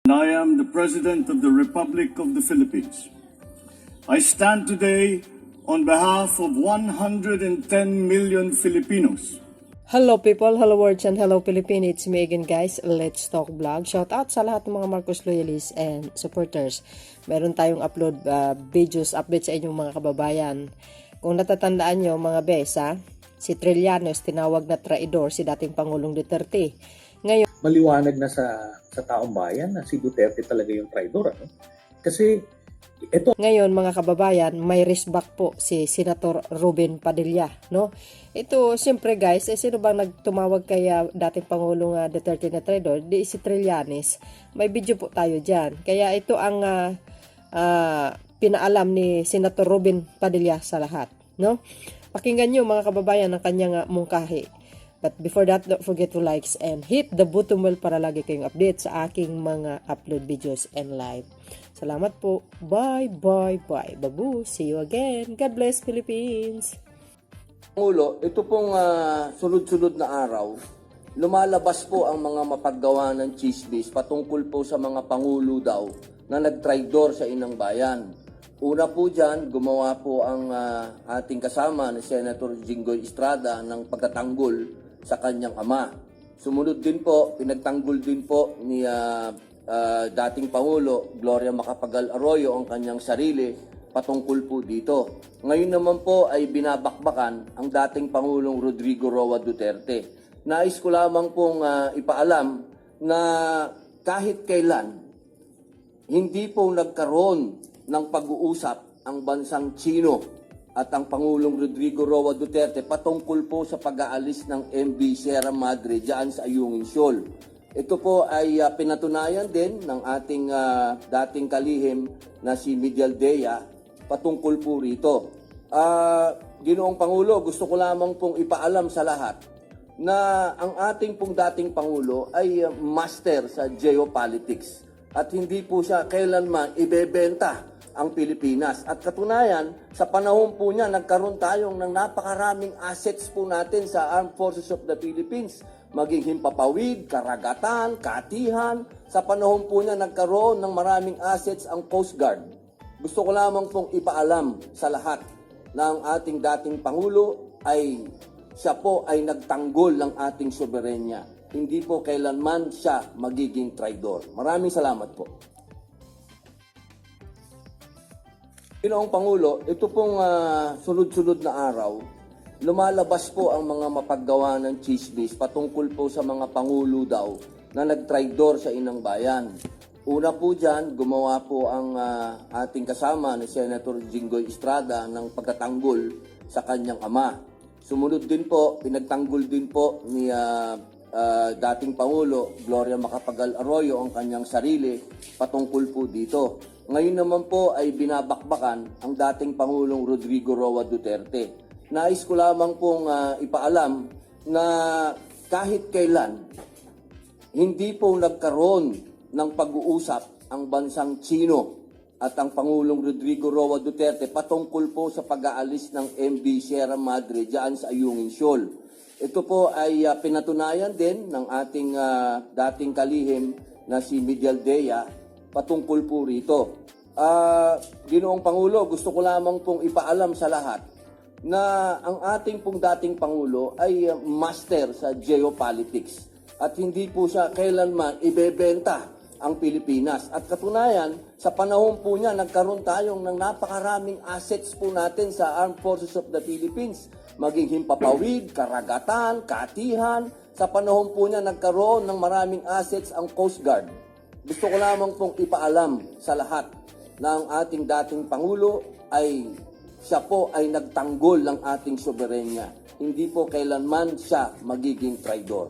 I am the President of the Republic of the Philippines. I stand today on behalf of 110 million Filipinos. Hello people, hello world and hello Philippines. It's me again guys, Let's Talk Vlog. Shout out sa lahat ng mga Marcos loyalists and supporters. Meron tayong upload videos, updates sa inyong mga kababayan. Kung natatandaan nyo mga besa, si Trillanes tinawag na traidor si dating Pangulong Duterte. Ngayon, maliwanag na sa taong bayan na si Duterte talaga yung traidor. Ano? Kasi ito. Ngayon mga kababayan, may respect po si Senator Ruben Padilla. No? Ito, siyempre guys, sino bang nagtumawag kay dating Pangulong Duterte na traidor? Di si Trillanes. May video po tayo dyan. Kaya ito ang pinaalam ni Senator Ruben Padilla sa lahat. No? Pakinggan nyo mga kababayan ang kanyang mungkahi. But before that, don't forget to likes and hit the button bell para lagi kayong update sa aking mga upload videos and live. Salamat po. Bye, bye, bye. Babu, see you again. God bless Philippines. Pangulo, ito pong sunod-sunod na araw, lumalabas po ang mga mapaggawa ng chismis patungkol po sa mga pangulo daw na nagtraidor sa inang bayan. Una po dyan, gumawa po ang ating kasama ni Senator Jinggoy Estrada ng pagtatanggol sa kanyang ama. Sumunod din po, pinagtanggol din po ni dating Pangulo Gloria Macapagal Arroyo ang kanyang sarili patungkol po dito. Ngayon naman po ay binabakbakan ang dating Pangulong Rodrigo Roa Duterte. Nais ko lamang pong ipaalam na kahit kailan hindi po nagkaroon ng pag-uusap ang bansang Chino at ang Pangulong Rodrigo Roa Duterte patungkol po sa pag-aalis ng MV Sierra Madre diyan sa Ayungin Shoal. Ito po ay pinatunayan din ng ating dating kalihim na si Miguel Dea patungkol po rito. Ginoong Pangulo, gusto ko lamang pong ipaalam sa lahat na ang ating pong dating Pangulo ay master sa geopolitics at hindi po siya kailanman ibebenta ang Pilipinas. At katunayan, sa panahon po niya, nagkaroon tayong ng napakaraming assets po natin sa Armed Forces of the Philippines. Maging himpapawid, karagatan, katihan. Sa panahon po niya, nagkaroon ng maraming assets ang Coast Guard. Gusto ko lamang pong ipaalam sa lahat na ang ating dating Pangulo ay siya po ay nagtanggol ng ating soberenya. Hindi po kailanman siya magiging traidor. Maraming salamat po. Ginoong Pangulo, ito pong sunod-sunod na araw, lumalabas po ang mga mapaggawa ng chismis patungkol po sa mga pangulo daw na nagtraidor sa inang bayan. Una po dyan, gumawa po ang ating kasama ni Senator Jinggoy Estrada ng pagtatanggol sa kanyang ama. Sumunod din po, pinagtanggol din po ni dating Pangulo Gloria Macapagal Arroyo ang kanyang sarili patungkol po dito. Ngayon naman po ay binabakbakan ang dating Pangulong Rodrigo Roa Duterte. Nais ko lamang pong ipaalam na kahit kailan hindi po nagkaroon ng pag-uusap ang bansang Chino at ang Pangulong Rodrigo Roa Duterte patungkol po sa pag-aalis ng MV Sierra Madre diyan sa Ayungin Shoal. Ito po ay pinatunayan din ng ating dating kalihim na si Miguel Dea patungkol po rito. Ginoong Pangulo, gusto ko lamang pong ipaalam sa lahat na ang ating pong dating Pangulo ay master sa geopolitics at hindi po siya kailanman ibebenta ang Pilipinas. At katunayan, sa panahon po niya, nagkaroon tayong ng napakaraming assets po natin sa Armed Forces of the Philippines. Maging himpapawid, karagatan, katihan. Sa panahon po niya, nagkaroon ng maraming assets ang Coast Guard. Gusto ko lamang pong ipaalam sa lahat na ang ating dating Pangulo ay siya po ay nagtanggol ng ating soberenya. Hindi po kailanman siya magiging traidor.